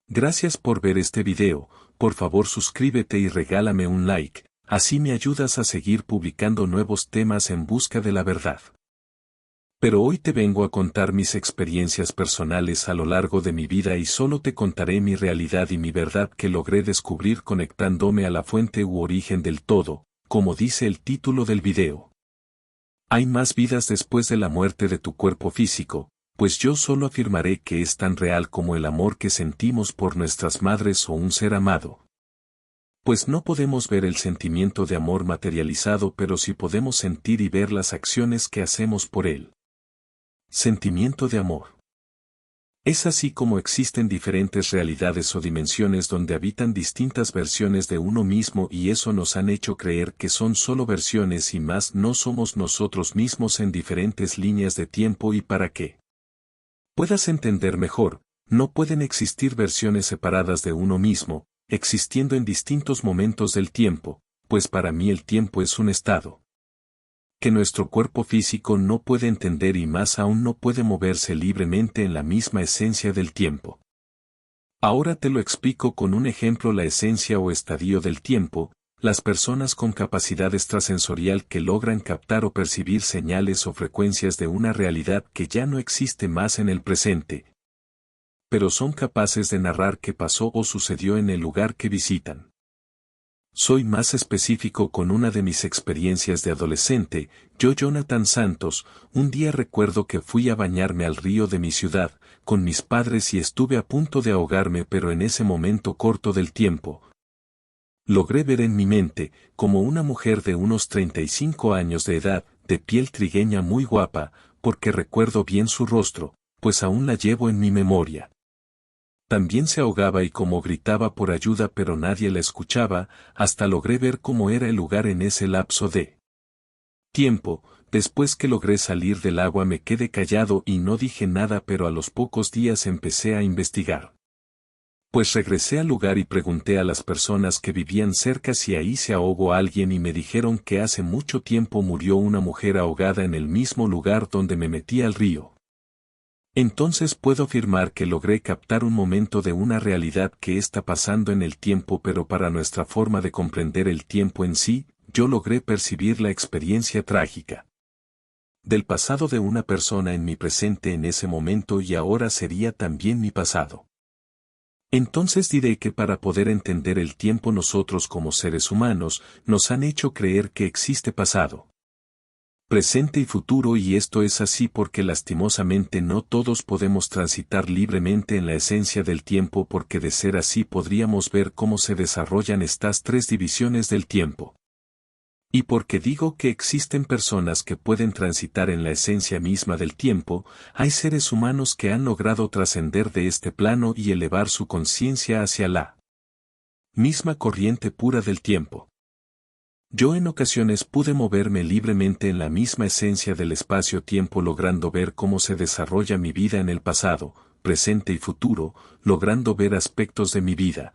Gracias por ver este video, por favor suscríbete y regálame un like, así me ayudas a seguir publicando nuevos temas en busca de la verdad. Pero hoy te vengo a contar mis experiencias personales a lo largo de mi vida y solo te contaré mi realidad y mi verdad que logré descubrir conectándome a la fuente u origen del todo, como dice el título del video. Hay más vidas después de la muerte de tu cuerpo físico, pues yo solo afirmaré que es tan real como el amor que sentimos por nuestras madres o un ser amado. Pues no podemos ver el sentimiento de amor materializado, pero sí podemos sentir y ver las acciones que hacemos por él. Sentimiento de amor. Es así como existen diferentes realidades o dimensiones donde habitan distintas versiones de uno mismo y eso nos han hecho creer que son solo versiones y más no somos nosotros mismos en diferentes líneas de tiempo y para que puedas entender mejor, no pueden existir versiones separadas de uno mismo, existiendo en distintos momentos del tiempo, pues para mí el tiempo es un estado que nuestro cuerpo físico no puede entender y más aún no puede moverse libremente en la misma esencia del tiempo. Ahora te lo explico con un ejemplo: la esencia o estadio del tiempo, las personas con capacidad extrasensorial que logran captar o percibir señales o frecuencias de una realidad que ya no existe más en el presente, pero son capaces de narrar qué pasó o sucedió en el lugar que visitan. Soy más específico con una de mis experiencias de adolescente. Yo, Jonathan Santos, un día recuerdo que fui a bañarme al río de mi ciudad, con mis padres y estuve a punto de ahogarme, pero en ese momento corto del tiempo, logré ver en mi mente, como una mujer de unos 35 años de edad, de piel trigueña muy guapa, porque recuerdo bien su rostro, pues aún la llevo en mi memoria. También se ahogaba y como gritaba por ayuda pero nadie la escuchaba, hasta logré ver cómo era el lugar en ese lapso de tiempo. Después que logré salir del agua me quedé callado y no dije nada, pero a los pocos días empecé a investigar. Pues regresé al lugar y pregunté a las personas que vivían cerca si ahí se ahogó alguien y me dijeron que hace mucho tiempo murió una mujer ahogada en el mismo lugar donde me metí al río. Entonces puedo afirmar que logré captar un momento de una realidad que está pasando en el tiempo, pero para nuestra forma de comprender el tiempo en sí, yo logré percibir la experiencia trágica del pasado de una persona en mi presente en ese momento y ahora sería también mi pasado. Entonces diré que para poder entender el tiempo nosotros como seres humanos, nos han hecho creer que existe pasado, presente y futuro, y esto es así porque lastimosamente no todos podemos transitar libremente en la esencia del tiempo, porque de ser así podríamos ver cómo se desarrollan estas tres divisiones del tiempo. Y porque digo que existen personas que pueden transitar en la esencia misma del tiempo, hay seres humanos que han logrado trascender de este plano y elevar su conciencia hacia la misma corriente pura del tiempo. Yo en ocasiones pude moverme libremente en la misma esencia del espacio-tiempo, logrando ver cómo se desarrolla mi vida en el pasado, presente y futuro, logrando ver aspectos de mi vida.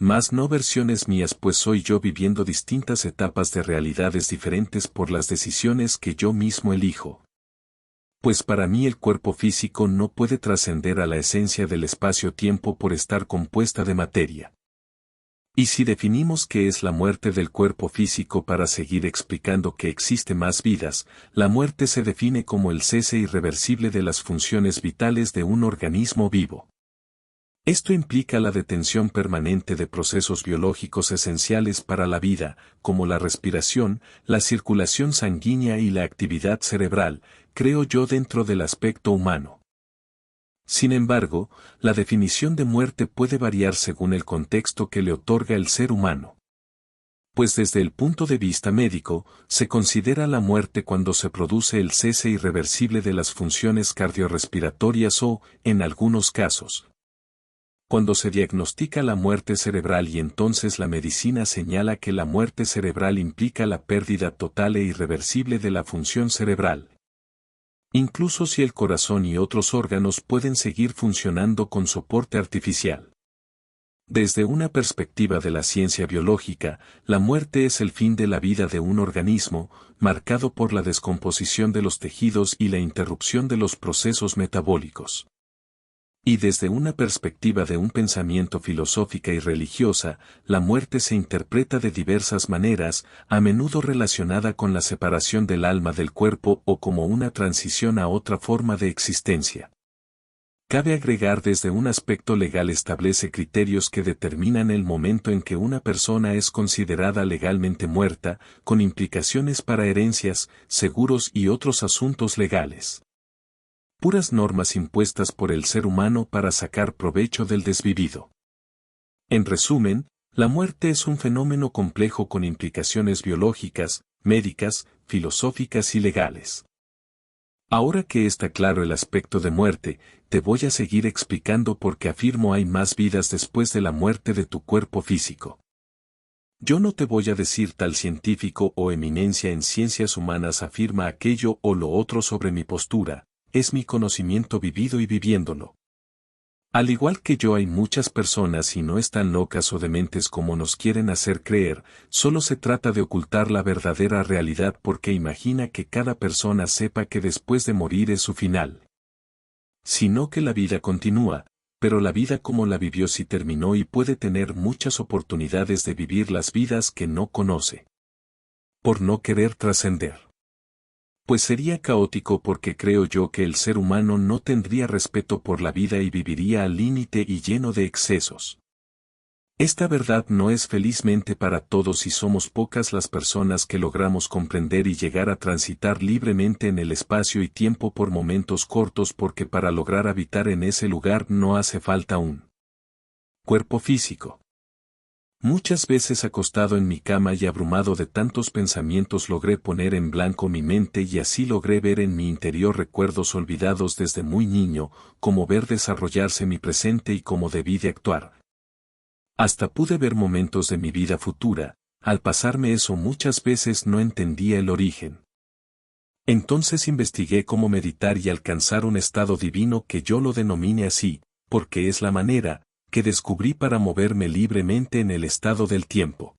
Más no versiones mías, pues soy yo viviendo distintas etapas de realidades diferentes por las decisiones que yo mismo elijo. Pues para mí el cuerpo físico no puede trascender a la esencia del espacio-tiempo por estar compuesta de materia. Y si definimos qué es la muerte del cuerpo físico para seguir explicando que existe más vidas, la muerte se define como el cese irreversible de las funciones vitales de un organismo vivo. Esto implica la detención permanente de procesos biológicos esenciales para la vida, como la respiración, la circulación sanguínea y la actividad cerebral, creo yo, dentro del aspecto humano. Sin embargo, la definición de muerte puede variar según el contexto que le otorga el ser humano. Pues desde el punto de vista médico, se considera la muerte cuando se produce el cese irreversible de las funciones cardiorrespiratorias o, en algunos casos, cuando se diagnostica la muerte cerebral, y entonces la medicina señala que la muerte cerebral implica la pérdida total e irreversible de la función cerebral. Incluso si el corazón y otros órganos pueden seguir funcionando con soporte artificial. Desde una perspectiva de la ciencia biológica, la muerte es el fin de la vida de un organismo, marcado por la descomposición de los tejidos y la interrupción de los procesos metabólicos. Y desde una perspectiva de un pensamiento filosófica y religiosa, la muerte se interpreta de diversas maneras, a menudo relacionada con la separación del alma del cuerpo o como una transición a otra forma de existencia. Cabe agregar desde un aspecto legal establece criterios que determinan el momento en que una persona es considerada legalmente muerta, con implicaciones para herencias, seguros y otros asuntos legales. Puras normas impuestas por el ser humano para sacar provecho del desvivido. En resumen, la muerte es un fenómeno complejo con implicaciones biológicas, médicas, filosóficas y legales. Ahora que está claro el aspecto de muerte, te voy a seguir explicando por qué afirmo hay más vidas después de la muerte de tu cuerpo físico. Yo no te voy a decir tal científico o eminencia en ciencias humanas afirma aquello o lo otro sobre mi postura, es mi conocimiento vivido y viviéndolo. Al igual que yo hay muchas personas y no están locas o dementes como nos quieren hacer creer, solo se trata de ocultar la verdadera realidad porque imagina que cada persona sepa que después de morir es su final. Sino que la vida continúa, pero la vida como la vivió sí terminó y puede tener muchas oportunidades de vivir las vidas que no conoce. Por no querer trascender. Pues sería caótico porque creo yo que el ser humano no tendría respeto por la vida y viviría al límite y lleno de excesos. Esta verdad no es felizmente para todos y somos pocas las personas que logramos comprender y llegar a transitar libremente en el espacio y tiempo por momentos cortos porque para lograr habitar en ese lugar no hace falta un cuerpo físico. Muchas veces acostado en mi cama y abrumado de tantos pensamientos logré poner en blanco mi mente y así logré ver en mi interior recuerdos olvidados desde muy niño, como ver desarrollarse mi presente y cómo debí de actuar. Hasta pude ver momentos de mi vida futura, al pasarme eso muchas veces no entendía el origen. Entonces investigué cómo meditar y alcanzar un estado divino que yo lo denomine así, porque es la manera que descubrí para moverme libremente en el estado del tiempo.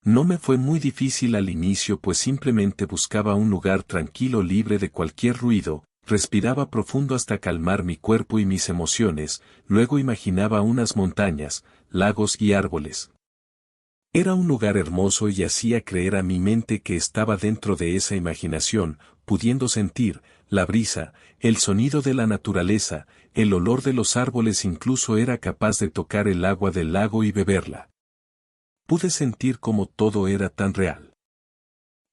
No me fue muy difícil al inicio pues simplemente buscaba un lugar tranquilo libre de cualquier ruido, respiraba profundo hasta calmar mi cuerpo y mis emociones, luego imaginaba unas montañas, lagos y árboles. Era un lugar hermoso y hacía creer a mi mente que estaba dentro de esa imaginación, pudiendo sentir la brisa, el sonido de la naturaleza, el olor de los árboles, incluso era capaz de tocar el agua del lago y beberla. Pude sentir cómo todo era tan real.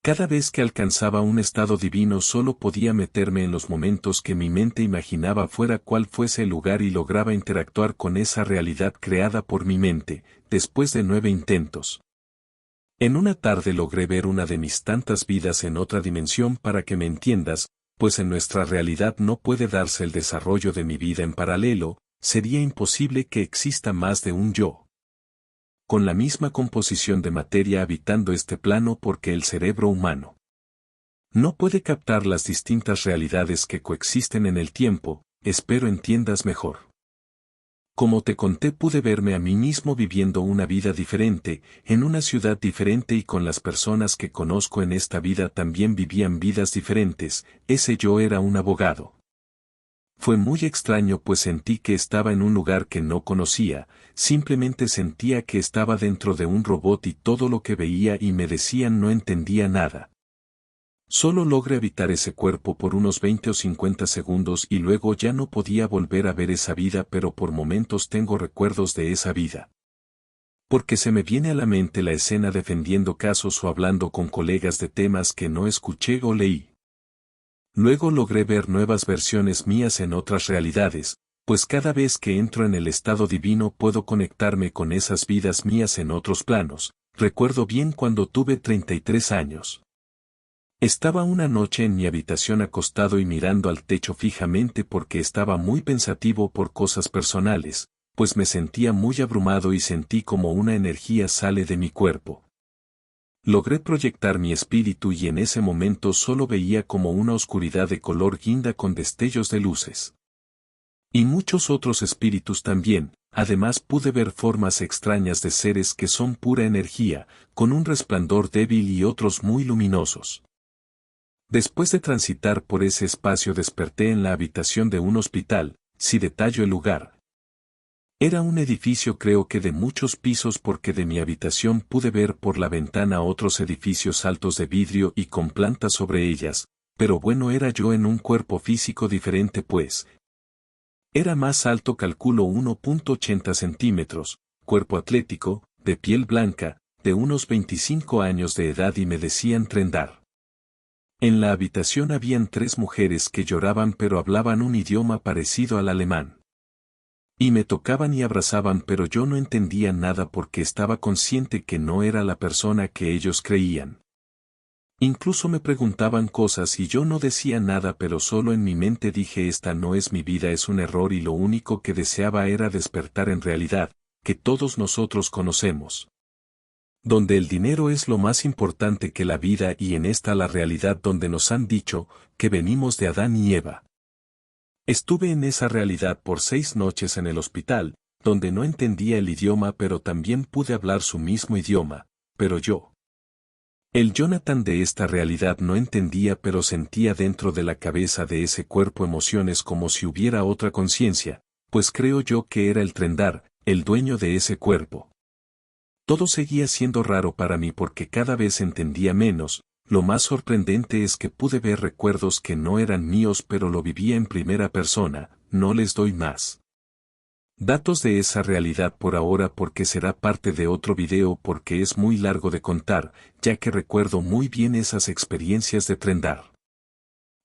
Cada vez que alcanzaba un estado divino solo podía meterme en los momentos que mi mente imaginaba fuera cual fuese el lugar y lograba interactuar con esa realidad creada por mi mente, después de 9 intentos. En una tarde logré ver una de mis tantas vidas en otra dimensión para que me entiendas, pues en nuestra realidad no puede darse el desarrollo de mi vida en paralelo, sería imposible que exista más de un yo. Con la misma composición de materia habitando este plano porque el cerebro humano no puede captar las distintas realidades que coexisten en el tiempo, espero entiendas mejor. Como te conté pude verme a mí mismo viviendo una vida diferente, en una ciudad diferente y con las personas que conozco en esta vida también vivían vidas diferentes, ese yo era un abogado. Fue muy extraño pues sentí que estaba en un lugar que no conocía, simplemente sentía que estaba dentro de un robot y todo lo que veía y me decían no entendía nada. Solo logré habitar ese cuerpo por unos 20 o 50 segundos y luego ya no podía volver a ver esa vida pero por momentos tengo recuerdos de esa vida. Porque se me viene a la mente la escena defendiendo casos o hablando con colegas de temas que no escuché o leí. Luego logré ver nuevas versiones mías en otras realidades, pues cada vez que entro en el estado divino puedo conectarme con esas vidas mías en otros planos. Recuerdo bien cuando tuve 33 años. Estaba una noche en mi habitación acostado y mirando al techo fijamente porque estaba muy pensativo por cosas personales, pues me sentía muy abrumado y sentí como una energía sale de mi cuerpo. Logré proyectar mi espíritu y en ese momento solo veía como una oscuridad de color guinda con destellos de luces. Y muchos otros espíritus también, además pude ver formas extrañas de seres que son pura energía, con un resplandor débil y otros muy luminosos. Después de transitar por ese espacio desperté en la habitación de un hospital, si detallo el lugar. Era un edificio creo que de muchos pisos porque de mi habitación pude ver por la ventana otros edificios altos de vidrio y con plantas sobre ellas, pero bueno era yo en un cuerpo físico diferente pues. Era más alto calculo 1,80 centímetros, cuerpo atlético, de piel blanca, de unos 25 años de edad y me decían Trendar. En la habitación habían 3 mujeres que lloraban pero hablaban un idioma parecido al alemán. Y me tocaban y abrazaban pero yo no entendía nada porque estaba consciente que no era la persona que ellos creían. Incluso me preguntaban cosas y yo no decía nada pero solo en mi mente dije esta no es mi vida es un error y lo único que deseaba era despertar en realidad, que todos nosotros conocemos. Donde el dinero es lo más importante que la vida y en esta la realidad donde nos han dicho, que venimos de Adán y Eva. Estuve en esa realidad por 6 noches en el hospital, donde no entendía el idioma pero también pude hablar su mismo idioma, pero yo. El Jonathan de esta realidad no entendía pero sentía dentro de la cabeza de ese cuerpo emociones como si hubiera otra conciencia, pues creo yo que era el Trendar, el dueño de ese cuerpo. Todo seguía siendo raro para mí porque cada vez entendía menos, lo más sorprendente es que pude ver recuerdos que no eran míos pero lo vivía en primera persona, no les doy más datos de esa realidad por ahora porque será parte de otro video porque es muy largo de contar, ya que recuerdo muy bien esas experiencias de Trendar.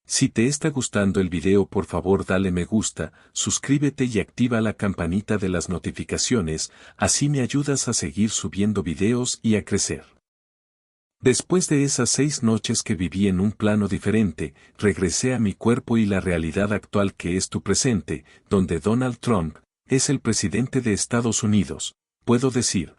Si te está gustando el video por favor dale me gusta, suscríbete y activa la campanita de las notificaciones, así me ayudas a seguir subiendo videos y a crecer. Después de esas 6 noches que viví en un plano diferente, regresé a mi cuerpo y la realidad actual que es tu presente, donde Donald Trump es el presidente de Estados Unidos. Puedo decir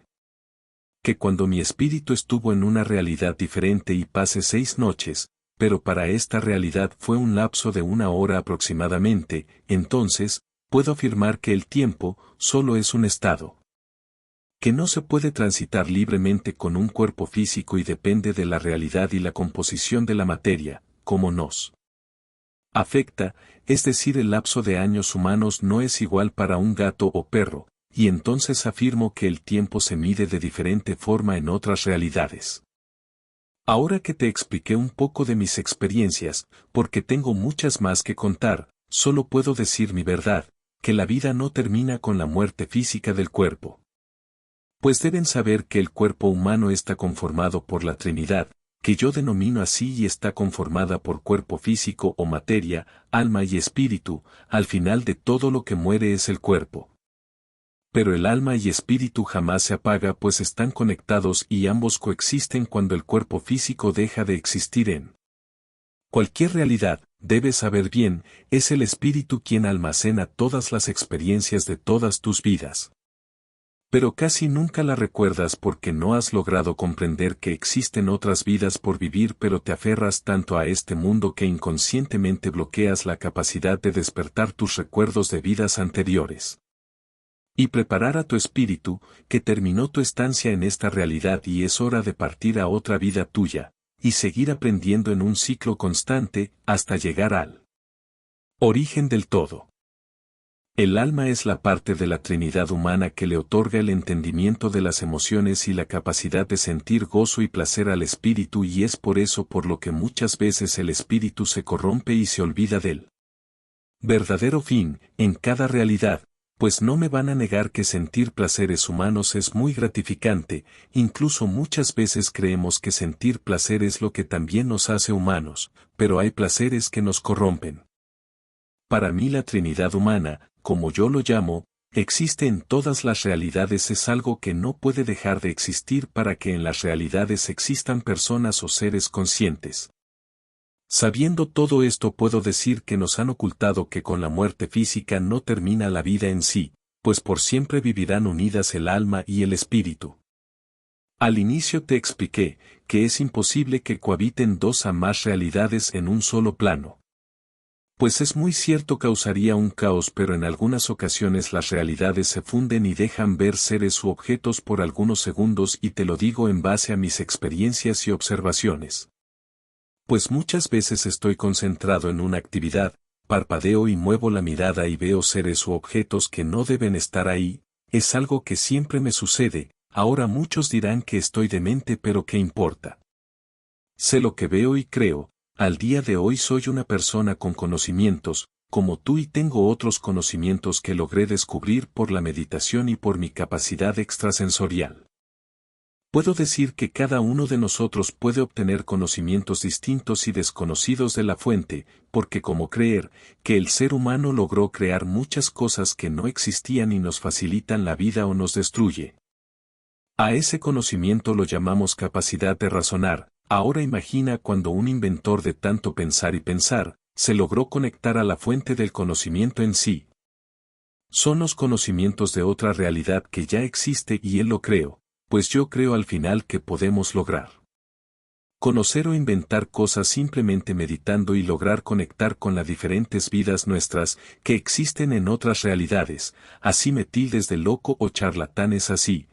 que cuando mi espíritu estuvo en una realidad diferente y pasé 6 noches, pero para esta realidad fue un lapso de 1 hora aproximadamente, entonces, puedo afirmar que el tiempo solo es un estado que no se puede transitar libremente con un cuerpo físico y depende de la realidad y la composición de la materia, como nos afecta, es decir, el lapso de años humanos no es igual para un gato o perro, y entonces afirmo que el tiempo se mide de diferente forma en otras realidades. Ahora que te expliqué un poco de mis experiencias, porque tengo muchas más que contar, solo puedo decir mi verdad, que la vida no termina con la muerte física del cuerpo. Pues deben saber que el cuerpo humano está conformado por la Trinidad, que yo denomino así y está conformada por cuerpo físico o materia, alma y espíritu, al final de todo lo que muere es el cuerpo. Pero el alma y espíritu jamás se apaga pues están conectados y ambos coexisten cuando el cuerpo físico deja de existir en cualquier realidad, debes saber bien, es el espíritu quien almacena todas las experiencias de todas tus vidas. Pero casi nunca la recuerdas porque no has logrado comprender que existen otras vidas por vivir pero te aferras tanto a este mundo que inconscientemente bloqueas la capacidad de despertar tus recuerdos de vidas anteriores. Y preparar a tu espíritu, que terminó tu estancia en esta realidad y es hora de partir a otra vida tuya, y seguir aprendiendo en un ciclo constante, hasta llegar al origen del todo. El alma es la parte de la Trinidad humana que le otorga el entendimiento de las emociones y la capacidad de sentir gozo y placer al espíritu y es por eso por lo que muchas veces el espíritu se corrompe y se olvida del verdadero fin, en cada realidad, pues no me van a negar que sentir placeres humanos es muy gratificante, incluso muchas veces creemos que sentir placer es lo que también nos hace humanos, pero hay placeres que nos corrompen. Para mí la Trinidad humana, como yo lo llamo, existe en todas las realidades es algo que no puede dejar de existir para que en las realidades existan personas o seres conscientes. Sabiendo todo esto puedo decir que nos han ocultado que con la muerte física no termina la vida en sí, pues por siempre vivirán unidas el alma y el espíritu. Al inicio te expliqué que es imposible que cohabiten 2 o más realidades en un solo plano. Pues es muy cierto causaría un caos pero en algunas ocasiones las realidades se funden y dejan ver seres u objetos por algunos segundos y te lo digo en base a mis experiencias y observaciones. Pues muchas veces estoy concentrado en una actividad, parpadeo y muevo la mirada y veo seres u objetos que no deben estar ahí, es algo que siempre me sucede. Ahora muchos dirán que estoy demente, pero ¿qué importa? Sé lo que veo y creo. Al día de hoy soy una persona con conocimientos, como tú, y tengo otros conocimientos que logré descubrir por la meditación y por mi capacidad extrasensorial. Puedo decir que cada uno de nosotros puede obtener conocimientos distintos y desconocidos de la fuente, porque como creer que el ser humano logró crear muchas cosas que no existían y nos facilitan la vida o nos destruye. A ese conocimiento lo llamamos capacidad de razonar. Ahora imagina cuando un inventor de tanto pensar y pensar, se logró conectar a la fuente del conocimiento en sí. Son los conocimientos de otra realidad que ya existe y él lo creó, pues yo creo al final que podemos lograr conocer o inventar cosas simplemente meditando y lograr conectar con las diferentes vidas nuestras que existen en otras realidades. Así me tildes de loco o charlatán, es así.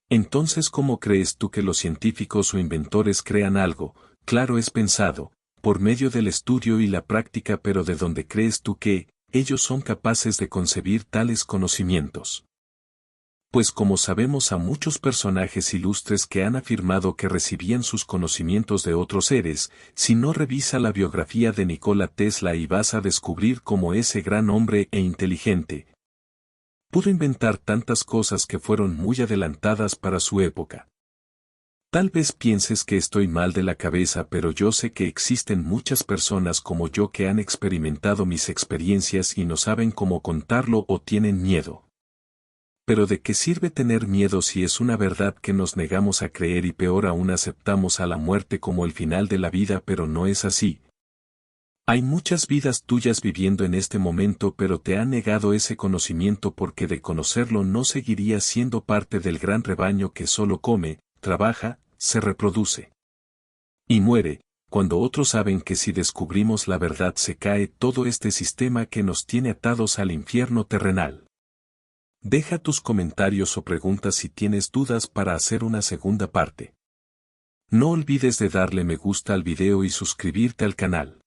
Entonces, ¿cómo crees tú que los científicos o inventores crean algo? Claro, es pensado, por medio del estudio y la práctica, pero ¿de dónde crees tú que ellos son capaces de concebir tales conocimientos? Pues como sabemos a muchos personajes ilustres que han afirmado que recibían sus conocimientos de otros seres. Si no, revisa la biografía de Nikola Tesla y vas a descubrir cómo ese gran hombre e inteligente pudo inventar tantas cosas que fueron muy adelantadas para su época. Tal vez pienses que estoy mal de la cabeza, pero yo sé que existen muchas personas como yo que han experimentado mis experiencias y no saben cómo contarlo o tienen miedo. Pero ¿de qué sirve tener miedo si es una verdad que nos negamos a creer y peor aún aceptamos a la muerte como el final de la vida? Pero no es así. Hay muchas vidas tuyas viviendo en este momento, pero te han negado ese conocimiento porque de conocerlo no seguirías siendo parte del gran rebaño que solo come, trabaja, se reproduce y muere, cuando otros saben que si descubrimos la verdad se cae todo este sistema que nos tiene atados al infierno terrenal. Deja tus comentarios o preguntas si tienes dudas para hacer una segunda parte. No olvides de darle me gusta al video y suscribirte al canal.